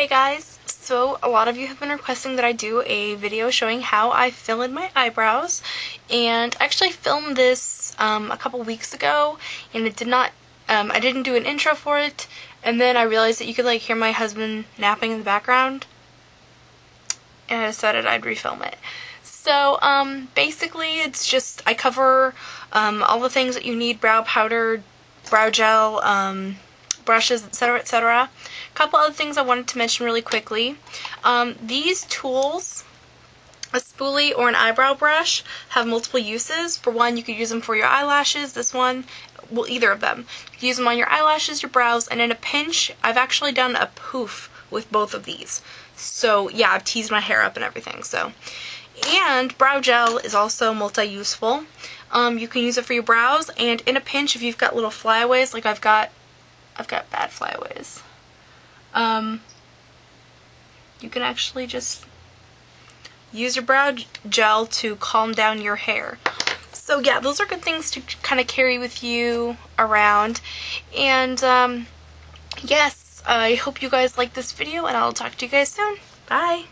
Hey guys, so a lot of you have been requesting that I do a video showing how I fill in my eyebrows, and I actually filmed this a couple weeks ago, and it did not, I didn't do an intro for it, and then I realized that you could like hear my husband napping in the background, and I decided I'd refilm it. So basically it's just, I cover all the things that you need: brow powder, brow gel, brushes, etc., etc. A couple other things I wanted to mention really quickly. These tools, a spoolie or an eyebrow brush, have multiple uses. For one, you could use them for your eyelashes. This one, well, either of them. You can use them on your eyelashes, your brows, and in a pinch, I've actually done a poof with both of these. So yeah, I've teased my hair up and everything. So, and brow gel is also multi-useful. You can use it for your brows, and in a pinch, if you've got little flyaways, like I've got bad flyaways. You can actually just use your brow gel to calm down your hair. So yeah, those are good things to kind of carry with you around. And yes, I hope you guys like this video, and I'll talk to you guys soon. Bye!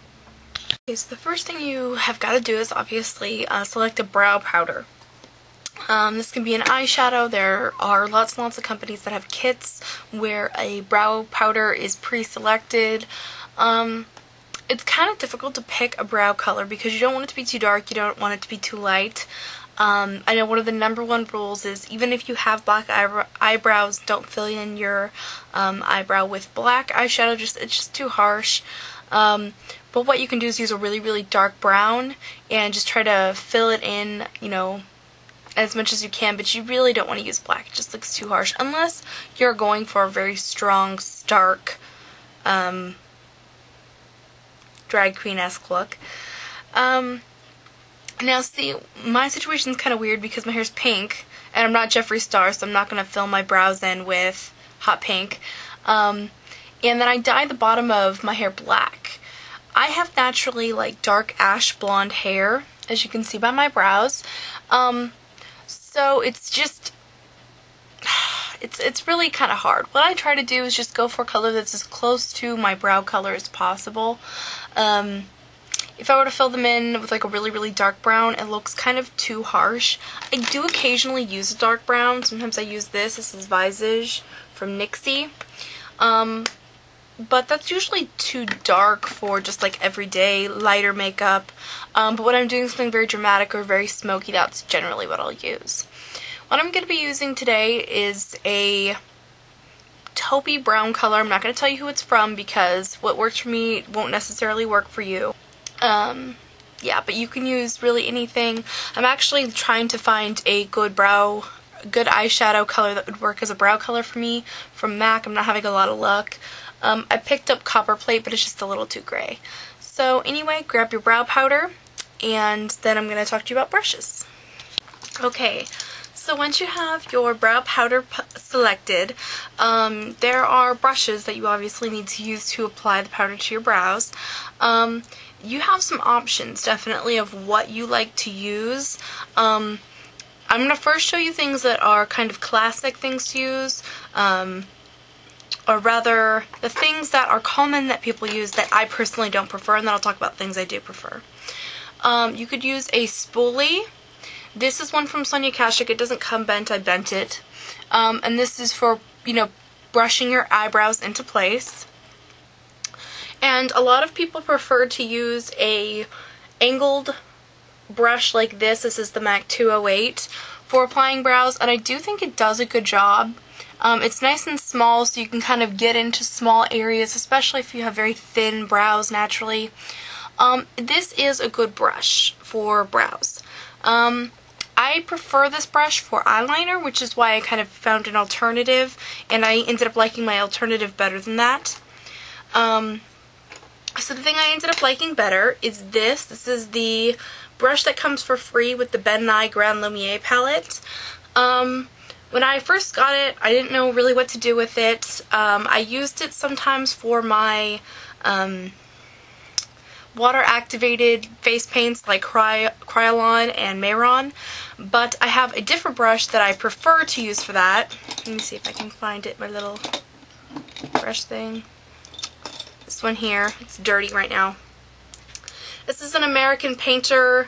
Okay, so the first thing you have got to do is obviously select a brow powder. This can be an eyeshadow. There are lots and lots of companies that have kits where a brow powder is pre-selected. It's kind of difficult to pick a brow color because you don't want it to be too dark, you don't want it to be too light. I know one of the #1 rules is even if you have black eyebrows, don't fill in your eyebrow with black eyeshadow, it's just too harsh. But what you can do is use a really, really dark brown and just try to fill it in, you know, as much as you can, but you really don't want to use black. It just looks too harsh unless you're going for a very strong, stark, drag queen-esque look. Now see, my situation's kind of weird because my hair's pink, and I'm not Jeffree Star, so I'm not going to fill my brows in with hot pink. And then I dye the bottom of my hair black. I have naturally like dark ash blonde hair, as you can see by my brows. So it's just, it's really kind of hard. What I try to do is just go for a color that's as close to my brow color as possible. If I were to fill them in with like a really, really dark brown, it looks kind of too harsh. I do occasionally use a dark brown. Sometimes I use this. This is Vintage from NYX. But that's usually too dark for just like everyday lighter makeup. But when I'm doing something very dramatic or very smoky, that's generally what I'll use. What I'm going to be using today is a taupey brown color. I'm not going to tell you who it's from because what works for me won't necessarily work for you. Yeah, but you can use really anything. I'm actually trying to find a good eyeshadow color that would work as a brow color for me from MAC. I'm not having a lot of luck. I picked up Copper Plate, but it's just a little too gray. So anyway, grab your brow powder, and then I'm going to talk to you about brushes. Okay, so once you have your brow powder selected, there are brushes that you obviously need to use to apply the powder to your brows. You have some options, definitely, of what you like to use. I'm going to first show you things that are kind of classic things to use, or rather, the things that are common that people use that I personally don't prefer, and then I'll talk about things I do prefer. You could use a spoolie. This is one from Sonia Kashuk. It doesn't come bent, I bent it. And this is for, you know, brushing your eyebrows into place. And a lot of people prefer to use a angled brush like this. This is the MAC 208 for applying brows, and I do think it does a good job. It's nice and small, so you can kind of get into small areas, especially if you have very thin brows naturally. This is a good brush for brows. I prefer this brush for eyeliner, which is why I kind of found an alternative, and I ended up liking my alternative better than that. So the thing I ended up liking better is this. This is the brush that comes for free with the Ben Nye Grand Lumiere palette. When I first got it, I didn't know really what to do with it. I used it sometimes for my water-activated face paints like Kryolan and Mayron, but I have a different brush that I prefer to use for that. Let me see if I can find it, my little brush thing. This one here, it's dirty right now. This is an American Painter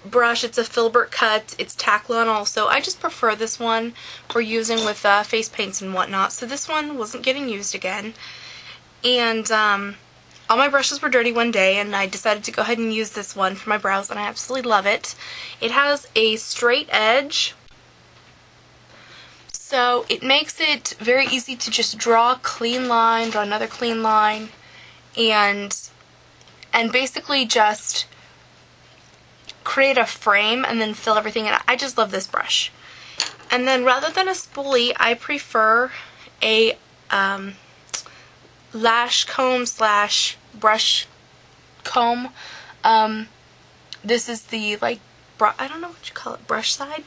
brush. It's a filbert cut. It's Taklon also. I just prefer this one for using with face paints and whatnot. So this one wasn't getting used again. And all my brushes were dirty one day, and I decided to go ahead and use this one for my brows, and I absolutely love it. It has a straight edge, so it makes it very easy to just draw a clean line, draw another clean line, and basically just create a frame and then fill everything in. I just love this brush. And then rather than a spoolie, I prefer a lash comb slash brush comb. This is the, like, I don't know what you call it, brush side.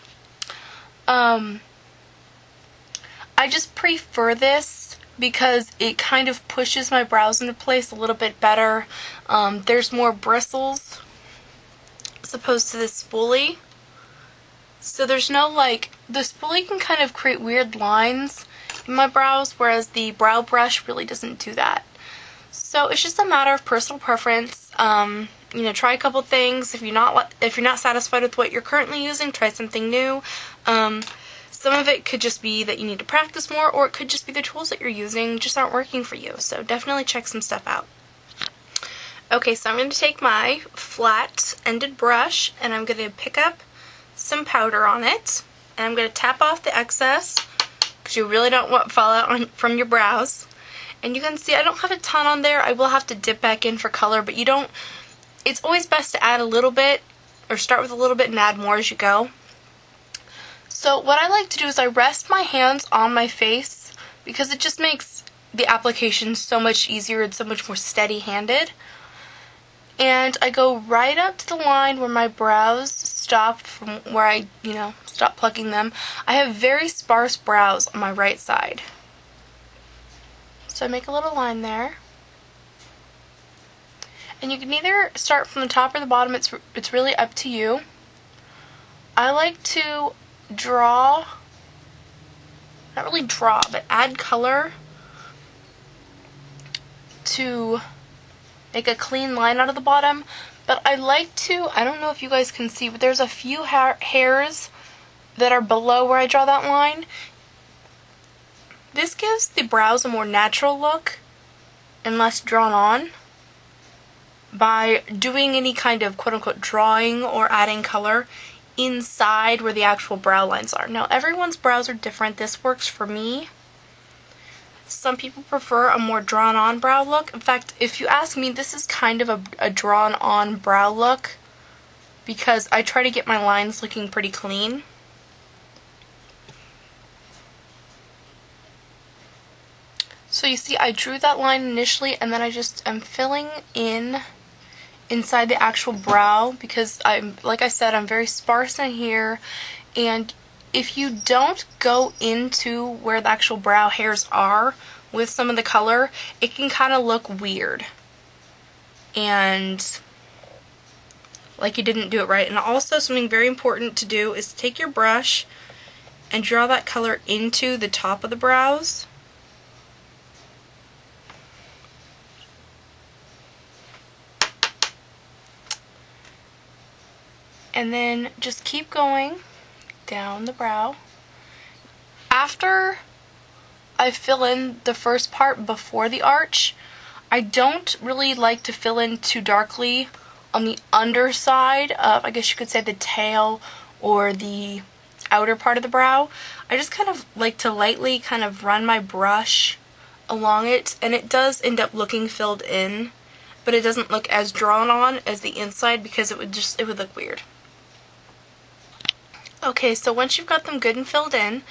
I just prefer this because it kind of pushes my brows into place a little bit better. There's more bristles as opposed to the spoolie. So there's no, like, the spoolie can kind of create weird lines in my brows, whereas the brow brush really doesn't do that. So it's just a matter of personal preference. You know, try a couple things. If you're not satisfied with what you're currently using, try something new. Some of it could just be that you need to practice more, or it could just be the tools that you're using just aren't working for you. So definitely check some stuff out. Okay, so I'm going to take my flat-ended brush, and I'm going to pick up some powder on it, and I'm going to tap off the excess, because you really don't want fallout from your brows. And you can see I don't have a ton on there. I will have to dip back in for color, but you don't, it's always best to add a little bit, or start with a little bit and add more as you go. So what I like to do is I rest my hands on my face, because it just makes the application so much easier and so much more steady-handed. And I go right up to the line where my brows stop, from where I, stop plucking them. I have very sparse brows on my right side. So I make a little line there. And you can either start from the top or the bottom. It's really up to you. I like to draw, not really draw, but add color to make a clean line out of the bottom. But I like to, I don't know if you guys can see, but there's a few hairs that are below where I draw that line. This gives the brows a more natural look and less drawn on by doing any kind of quote-unquote drawing or adding color inside where the actual brow lines are. Now, everyone's brows are different. This works for me. Some people prefer a more drawn-on brow look. In fact, if you ask me, this is kind of a drawn-on brow look because I try to get my lines looking pretty clean. So you see, I drew that line initially, and then I just am filling in inside the actual brow because like I said, I'm very sparse in here, and if you don't go into where the actual brow hairs are with some of the color, it can kind of look weird and like you didn't do it right. And also, something very important to do is take your brush and draw that color into the top of the brows. And then just keep going down the brow. After I fill in the first part before the arch, I don't really like to fill in too darkly on the underside of, I guess you could say, the tail or the outer part of the brow. I just kind of like to lightly kind of run my brush along it, and it does end up looking filled in, but it doesn't look as drawn on as the inside because it would look weird. Okay, so once you've got them good and filled in,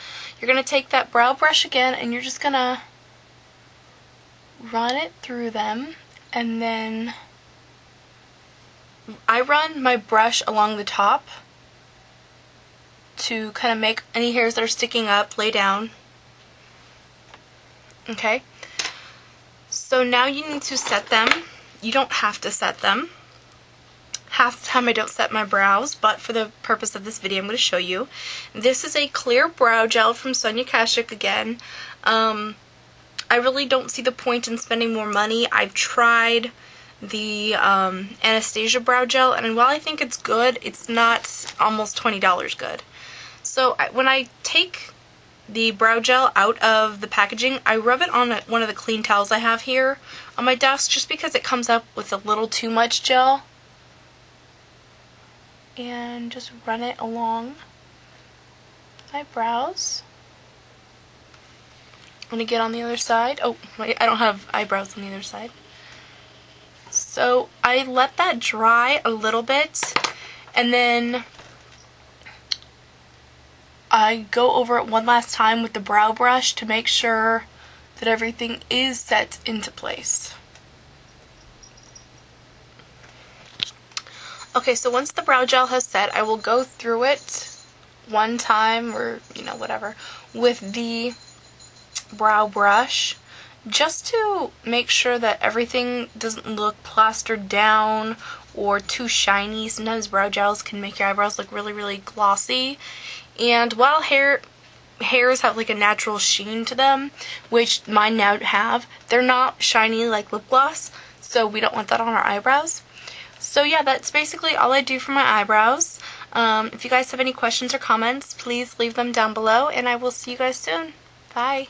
you're going to take that brow brush again and you're just going to run it through them, and then I run my brush along the top to kind of make any hairs that are sticking up lay down. Okay, so now you need to set them. You don't have to set them. Half the time I don't set my brows, but for the purpose of this video I'm going to show you. This is a clear brow gel from Sonia Kashuk again. I I really don't see the point in spending more money. I've tried the Anastasia brow gel, and while I think it's good, it's not almost $20 good. So when I take the brow gel out of the packaging, I rub it on one of the clean towels I have here on my desk, just because it comes up with a little too much gel. And just run it along my brows. I'm going to get on the other side. Oh, wait, I don't have eyebrows on the other side. So I let that dry a little bit, and then I go over it one last time with the brow brush to make sure that everything is set into place. Okay, so once the brow gel has set, I will go through it one time, or, you know, whatever, with the brow brush, just to make sure that everything doesn't look plastered down or too shiny. Sometimes brow gels can make your eyebrows look really, really glossy. And while hairs have like a natural sheen to them, which mine now have, they're not shiny like lip gloss, so we don't want that on our eyebrows. So yeah, that's basically all I do for my eyebrows. If you guys have any questions or comments, please leave them down below, and I will see you guys soon. Bye.